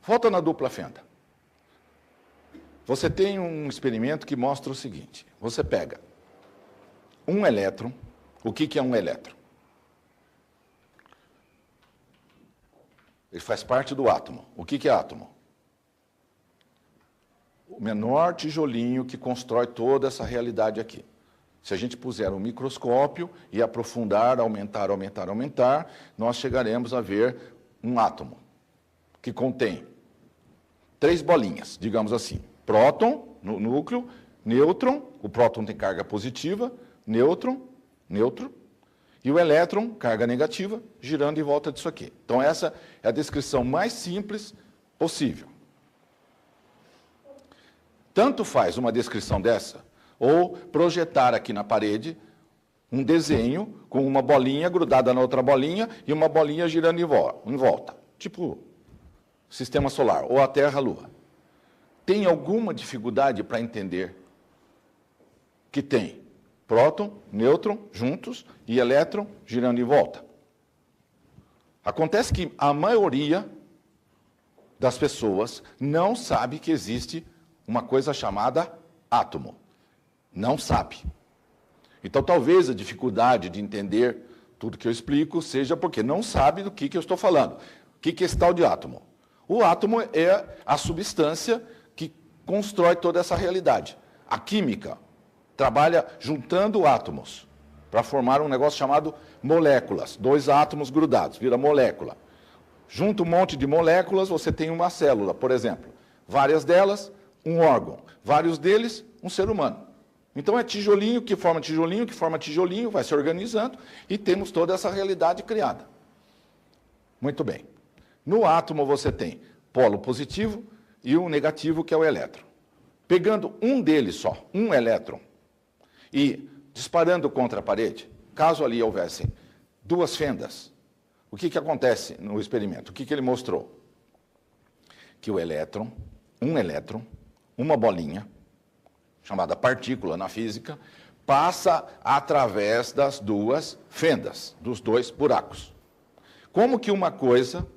Volta na dupla fenda. Você tem um experimento que mostra o seguinte. Você pega um elétron. O que é um elétron? Ele faz parte do átomo. O que é átomo? O menor tijolinho que constrói toda essa realidade aqui. Se a gente puser um microscópio e aprofundar, aumentar, nós chegaremos a ver um átomo que contém 3 bolinhas, digamos assim. Próton, no núcleo, nêutron, o próton tem carga positiva, nêutron, neutro, e o elétron, carga negativa, girando em volta disso aqui. Então, essa é a descrição mais simples possível. Tanto faz uma descrição dessa, ou projetar aqui na parede um desenho com uma bolinha grudada na outra bolinha e uma bolinha girando em volta. Tipo sistema solar, ou a Terra, a Lua. Tem alguma dificuldade para entender que tem próton, nêutron juntos e elétron girando em volta? Acontece que a maioria das pessoas não sabe que existe uma coisa chamada átomo. Não sabe. Então, talvez a dificuldade de entender tudo que eu explico seja porque não sabe do que eu estou falando. O que é esse tal de átomo? O átomo é a substância que constrói toda essa realidade. A química trabalha juntando átomos para formar um negócio chamado moléculas. 2 átomos grudados, vira molécula. Junta um monte de moléculas, você tem uma célula, por exemplo. Várias delas, um órgão. Vários deles, um ser humano. Então é tijolinho que forma tijolinho, que forma tijolinho, vai se organizando e temos toda essa realidade criada. Muito bem. No átomo você tem polo positivo e o negativo, que é o elétron. Pegando um deles só, um elétron, e disparando contra a parede, caso ali houvessem 2 fendas, o que acontece no experimento? O que ele mostrou? Que o elétron, uma bolinha, chamada partícula na física, passa através das 2 fendas, dos 2 buracos. Como que uma coisa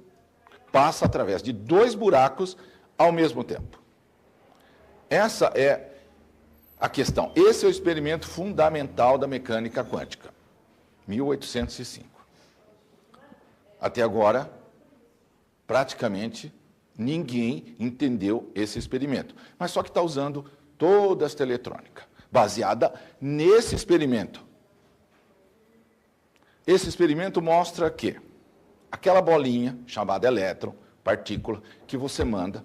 passa através de 2 buracos ao mesmo tempo? Essa é a questão. Esse é o experimento fundamental da mecânica quântica, 1805. Até agora, praticamente, ninguém entendeu esse experimento. Mas só que está usando toda esta eletrônica, baseada nesse experimento. Esse experimento mostra que aquela bolinha, chamada elétron, partícula, que você manda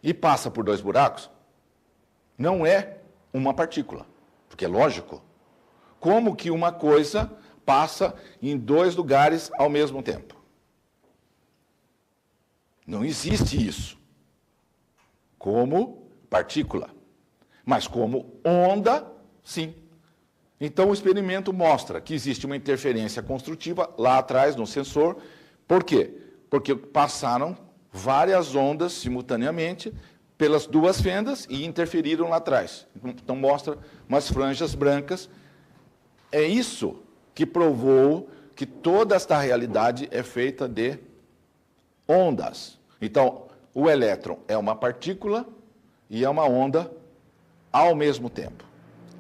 e passa por 2 buracos, não é uma partícula, porque é lógico. Como que uma coisa passa em 2 lugares ao mesmo tempo? Não existe isso como partícula, mas como onda, sim. Então o experimento mostra que existe uma interferência construtiva lá atrás no sensor. Por quê? Porque passaram várias ondas simultaneamente pelas 2 fendas e interferiram lá atrás. Então mostra umas franjas brancas. É isso que provou que toda esta realidade é feita de ondas. Então, o elétron é uma partícula e é uma onda ao mesmo tempo.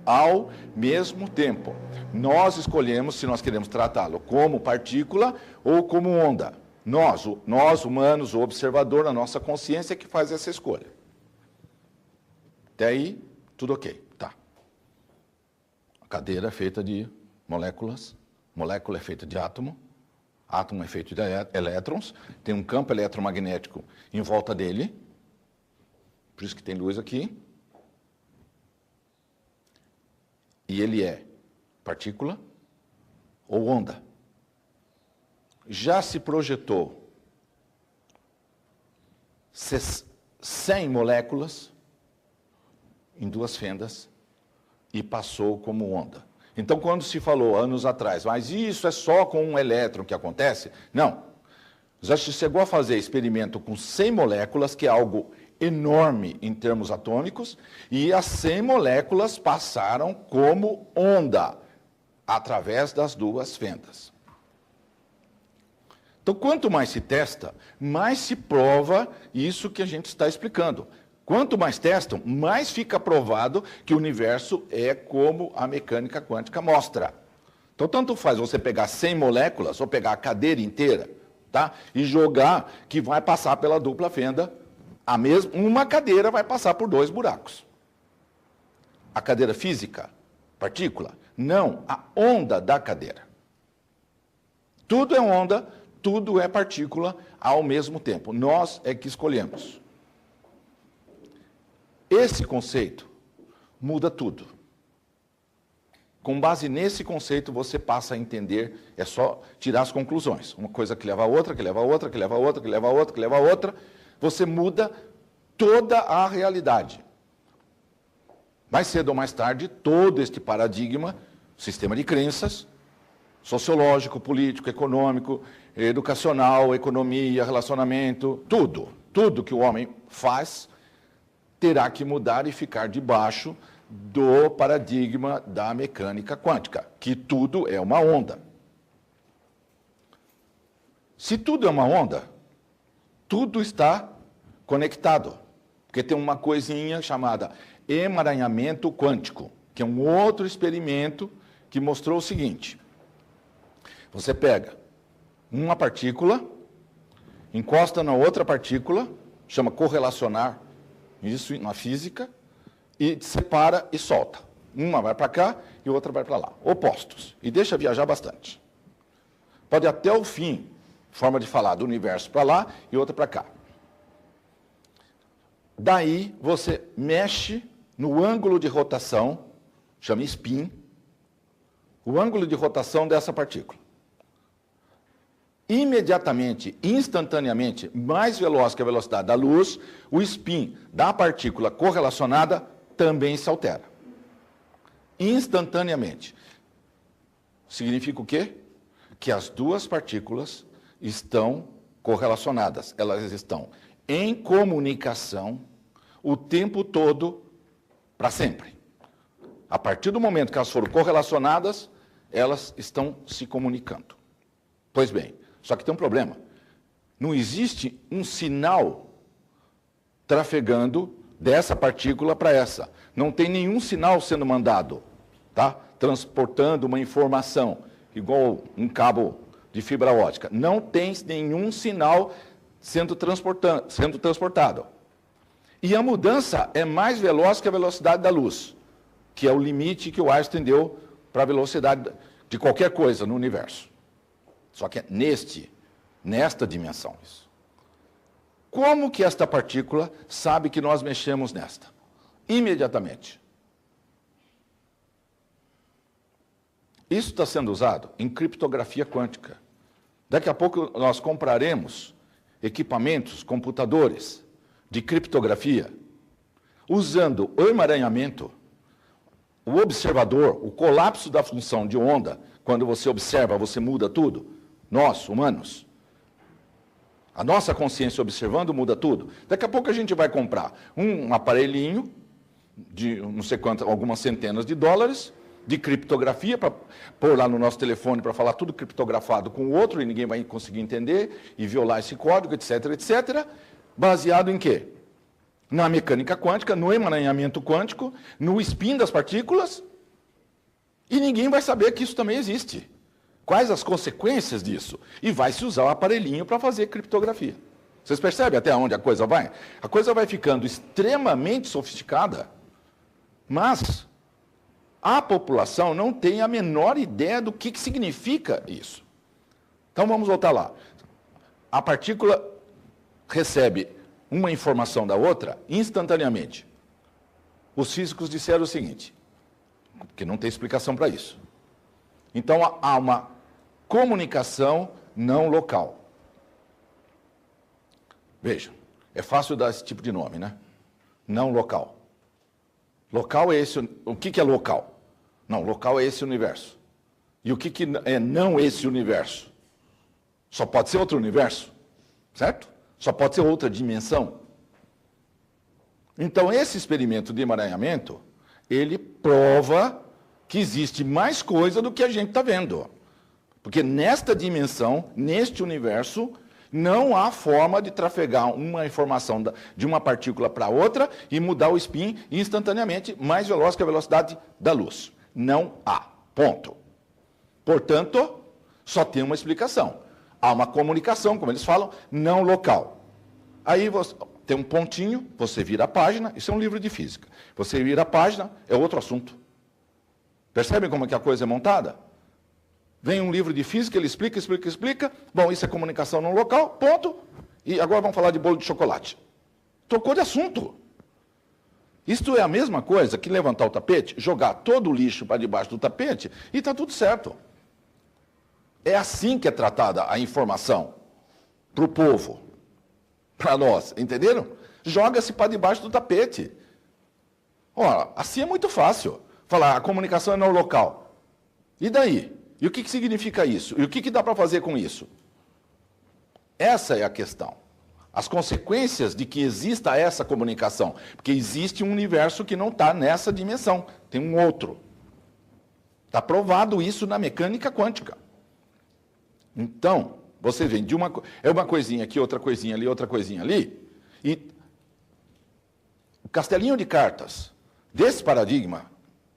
Ao mesmo tempo. Nós escolhemos se nós queremos tratá-lo como partícula ou como onda. Nós humanos, o observador, a nossa consciência que faz essa escolha. Até aí, tudo ok. Tá. A cadeira é feita de moléculas, molécula é feita de átomo, átomo é feito de elétrons, tem um campo eletromagnético em volta dele, por isso que tem luz aqui, e ele é partícula ou onda. Já se projetou 100 moléculas em 2 fendas e passou como onda. Então, quando se falou anos atrás, mas isso é só com um elétron que acontece? Não. Já se chegou a fazer experimento com 100 moléculas, que é algo enorme em termos atômicos, e as 100 moléculas passaram como onda, através das 2 fendas. Então, Então, quanto mais se testa, mais se prova isso que a gente está explicando. Quanto mais testam, mais fica provado que o universo é como a mecânica quântica mostra. Então, tanto faz você pegar 100 moléculas ou pegar a cadeira inteira, tá? E jogar que vai passar pela dupla fenda, uma cadeira vai passar por 2 buracos. A cadeira física, partícula, não, a onda da cadeira. Tudo é onda, tudo é partícula ao mesmo tempo. Nós é que escolhemos. Esse conceito muda tudo. Com base nesse conceito, você passa a entender, é só tirar as conclusões. Uma coisa que leva a outra, que leva a outra, que leva a outra, que leva a outra, que leva a outra. Você muda toda a realidade. Mais cedo ou mais tarde, todo este paradigma, sistema de crenças, sociológico, político, econômico, educacional, economia, relacionamento, tudo que o homem faz, terá que mudar e ficar debaixo do paradigma da mecânica quântica, que tudo é uma onda. Se tudo é uma onda, tudo está conectado, porque tem uma coisinha chamada emaranhamento quântico, que é um outro experimento que mostrou o seguinte: você pega uma partícula, encosta na outra partícula, chama correlacionar, isso na física, e separa e solta. Uma vai para cá e outra vai para lá, opostos, e deixa viajar bastante. Pode ir até o fim, forma de falar, do universo para lá e outra para cá. Daí você mexe no ângulo de rotação, chama spin, o ângulo de rotação dessa partícula. Imediatamente, instantaneamente, mais veloz que a velocidade da luz, o spin da partícula correlacionada também se altera. Instantaneamente. Significa o quê? Que as duas partículas estão correlacionadas. Elas estão em comunicação o tempo todo, para sempre. A partir do momento que elas foram correlacionadas, elas estão se comunicando. Pois bem, só que tem um problema. Não existe um sinal trafegando dessa partícula para essa. Não tem nenhum sinal sendo mandado, tá? Transportando uma informação, igual um cabo de fibra ótica. Não tem nenhum sinal sendo transportado. E a mudança é mais veloz que a velocidade da luz, que é o limite que o Einstein deu para a velocidade de qualquer coisa no universo. Só que é nesta dimensão isso. Como que esta partícula sabe que nós mexemos nesta? Imediatamente. Isso está sendo usado em criptografia quântica. Daqui a pouco nós compraremos equipamentos, computadores de criptografia, usando o emaranhamento, o observador, o colapso da função de onda. Quando você observa, você muda tudo. Nós, humanos, a nossa consciência observando muda tudo. Daqui a pouco a gente vai comprar um aparelhinho de não sei quantas, algumas centenas de dólares, de criptografia, para pôr lá no nosso telefone para falar tudo criptografado com o outro e ninguém vai conseguir entender e violar esse código, etc, etc. Baseado em quê? Na mecânica quântica, no emaranhamento quântico, no spin das partículas, e ninguém vai saber que isso também existe. Quais as consequências disso? E vai se usar o aparelhinho para fazer criptografia. Vocês percebem até onde a coisa vai? A coisa vai ficando extremamente sofisticada, mas a população não tem a menor ideia do que significa isso. Então vamos voltar lá. A partícula recebe uma informação da outra instantaneamente. Os físicos disseram o seguinte, que não tem explicação para isso. Então há uma comunicação não local. Vejam, é fácil dar esse tipo de nome, né? Não local. Local é esse, o que é local? Não, local é esse universo. E o que é não esse universo? Só pode ser outro universo, certo? Só pode ser outra dimensão. Então, esse experimento de emaranhamento, ele prova que existe mais coisa do que a gente está vendo. Porque nesta dimensão, neste universo, não há forma de trafegar uma informação de uma partícula para outra e mudar o spin instantaneamente, mais veloz que a velocidade da luz. Não há. Ponto. Portanto, só tem uma explicação. Há uma comunicação, como eles falam, não local. Aí você tem um pontinho, você vira a página, isso é um livro de física. Você vira a página, é outro assunto. Percebem como é que a coisa é montada? Vem um livro de física, ele explica, explica, explica. Bom, isso é comunicação não local, ponto. E agora vamos falar de bolo de chocolate. Trocou de assunto. Isto é a mesma coisa que levantar o tapete, jogar todo o lixo para debaixo do tapete e está tudo certo. É assim que é tratada a informação para o povo, para nós, entenderam? Joga-se para debaixo do tapete. Ora, assim é muito fácil. Falar, a comunicação é não local. E daí? E o que significa isso? E o que dá para fazer com isso? Essa é a questão. As consequências de que exista essa comunicação. Porque existe um universo que não está nessa dimensão. Tem um outro. Está provado isso na mecânica quântica. Então, você vem de uma coisinha aqui, outra coisinha ali, outra coisinha ali. E o castelinho de cartas desse paradigma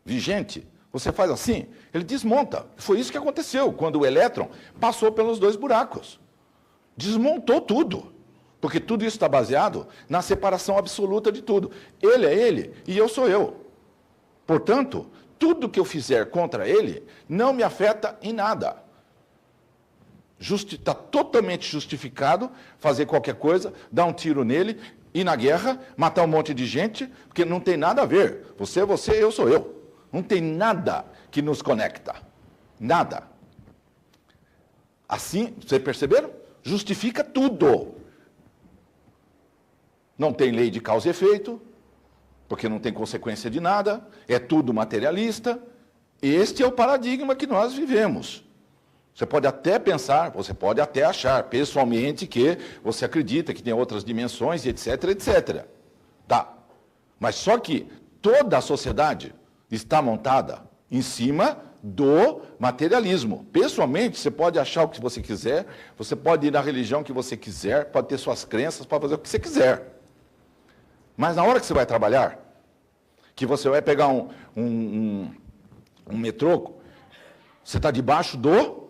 vigente, você faz assim, ele desmonta. Foi isso que aconteceu quando o elétron passou pelos dois buracos. Desmontou tudo. Porque tudo isso está baseado na separação absoluta de tudo. Ele é ele e eu sou eu. Portanto, tudo que eu fizer contra ele não me afeta em nada. Está totalmente justificado fazer qualquer coisa, dar um tiro nele, ir na guerra, matar um monte de gente, porque não tem nada a ver. Você é você, eu sou eu. Não tem nada que nos conecta. Nada. Assim, vocês perceberam? Justifica tudo. Não tem lei de causa e efeito, porque não tem consequência de nada, é tudo materialista. Este é o paradigma que nós vivemos. Você pode até pensar, você pode até achar pessoalmente que você acredita que tem outras dimensões, etc, etc. Tá. Mas só que toda a sociedade está montada em cima do materialismo. Pessoalmente, você pode achar o que você quiser, você pode ir na religião que você quiser, pode ter suas crenças, pode fazer o que você quiser. Mas na hora que você vai trabalhar, que você vai pegar um metrô, você está debaixo do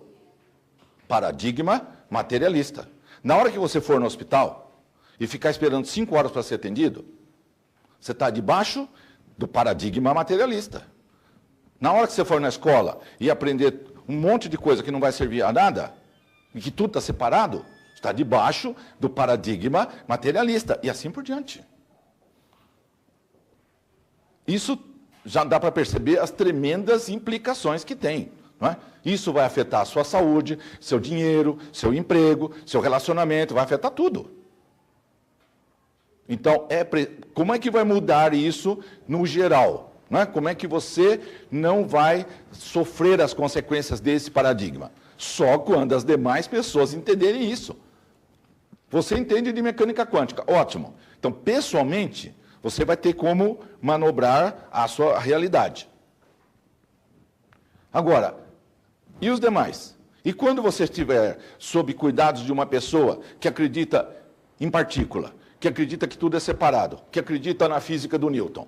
paradigma materialista. Na hora que você for no hospital e ficar esperando 5 horas para ser atendido, você está debaixo do paradigma materialista. Na hora que você for na escola e aprender um monte de coisa que não vai servir a nada, e que tudo está separado, está debaixo do paradigma materialista, e assim por diante. Isso já dá para perceber as tremendas implicações que tem. Não é? Isso vai afetar a sua saúde, seu dinheiro, seu emprego, seu relacionamento, vai afetar tudo. Então, como é que vai mudar isso no geral? Não é? Como é que você não vai sofrer as consequências desse paradigma? Só quando as demais pessoas entenderem isso. Você entende de mecânica quântica, ótimo. Então, pessoalmente, você vai ter como manobrar a sua realidade. Agora, e os demais? E quando você estiver sob cuidados de uma pessoa que acredita em partícula, que acredita que tudo é separado, que acredita na física do Newton,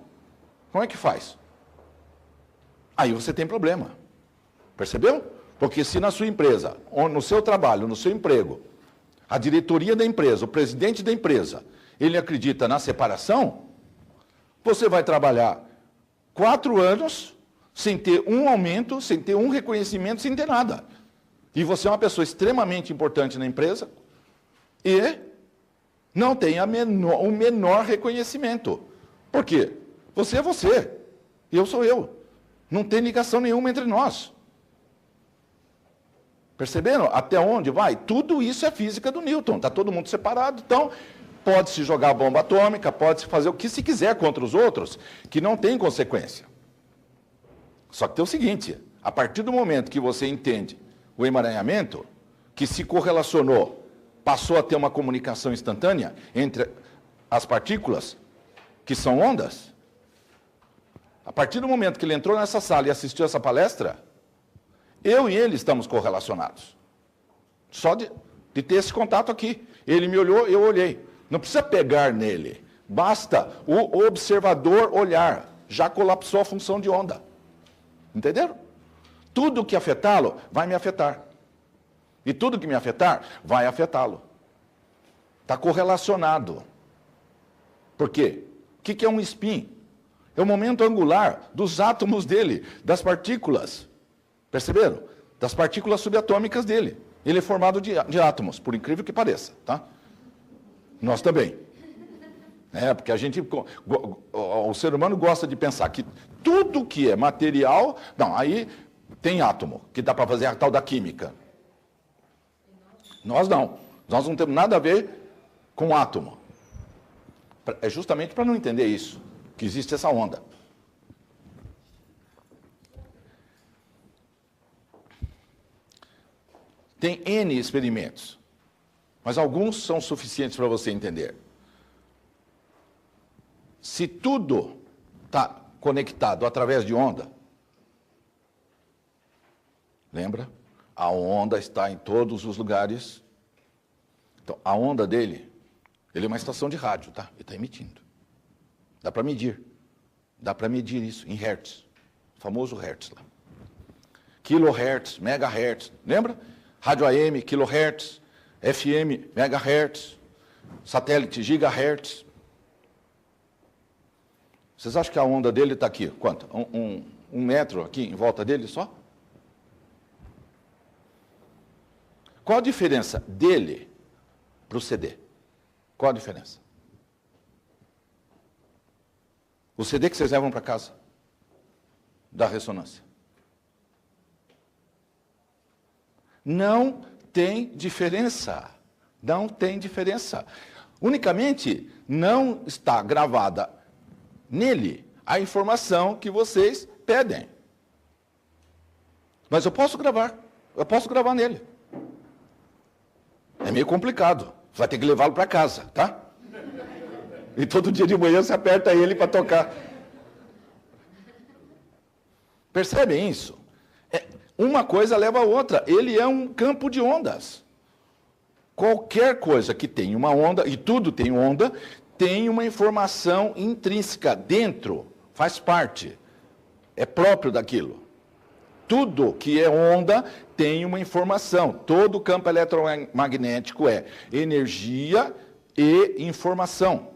como é que faz? Aí você tem problema. Percebeu? Porque se na sua empresa, ou no seu trabalho, no seu emprego, a diretoria da empresa, o presidente da empresa, ele acredita na separação, você vai trabalhar 4 anos sem ter um aumento, sem ter um reconhecimento, sem ter nada. E você é uma pessoa extremamente importante na empresa e não tem o menor reconhecimento. Por quê? Você é você, eu sou eu. Não tem ligação nenhuma entre nós. Perceberam até onde vai? Tudo isso é física do Newton, está todo mundo separado, então pode-se jogar bomba atômica, pode-se fazer o que se quiser contra os outros, que não tem consequência. Só que tem o seguinte, a partir do momento que você entende o emaranhamento, que se correlacionou, passou a ter uma comunicação instantânea entre as partículas, que são ondas, a partir do momento que ele entrou nessa sala e assistiu essa palestra, Eu e ele estamos correlacionados. Só de ter esse contato aqui. Ele me olhou, eu olhei. Não precisa pegar nele. Basta o observador olhar. Já colapsou a função de onda. Entenderam? Tudo que afetá-lo vai me afetar. E tudo que me afetar vai afetá-lo. Está correlacionado. Por quê? O que é um spin? É o momento angular dos átomos dele, das partículas. Perceberam? Das partículas subatômicas dele. Ele é formado de átomos, por incrível que pareça, tá? Nós também. Porque a gente, o ser humano gosta de pensar que tudo que é material, não, aí tem átomo, que dá para fazer a tal da química. Nós não temos nada a ver com átomo. É justamente para não entender isso, que existe essa onda. Tem N experimentos, mas alguns são suficientes para você entender. Se tudo está conectado através de onda, lembra? A onda está em todos os lugares. Então, a onda dele, ele é uma estação de rádio, tá? Ele está emitindo. Dá para medir. Dá para medir isso em hertz. O famoso hertz lá. Kilohertz, megahertz. Lembra? Rádio AM, kilohertz. FM, megahertz. Satélite, gigahertz. Vocês acham que a onda dele está aqui? Quanto? Um metro aqui em volta dele só? Qual a diferença dele para o CD? Qual a diferença? O CD que vocês levam para casa, da ressonância. Não tem diferença. Não tem diferença. Unicamente não está gravada nele a informação que vocês pedem. Mas eu posso gravar nele. É meio complicado. Você vai ter que levá-lo para casa, tá? E todo dia de manhã você aperta ele para tocar. Percebem isso? Uma coisa leva a outra. Ele é um campo de ondas. Qualquer coisa que tenha uma onda, e tudo tem onda, tem uma informação intrínseca dentro, faz parte, é próprio daquilo. Tudo que é onda tem uma informação. Todo campo eletromagnético é energia e informação.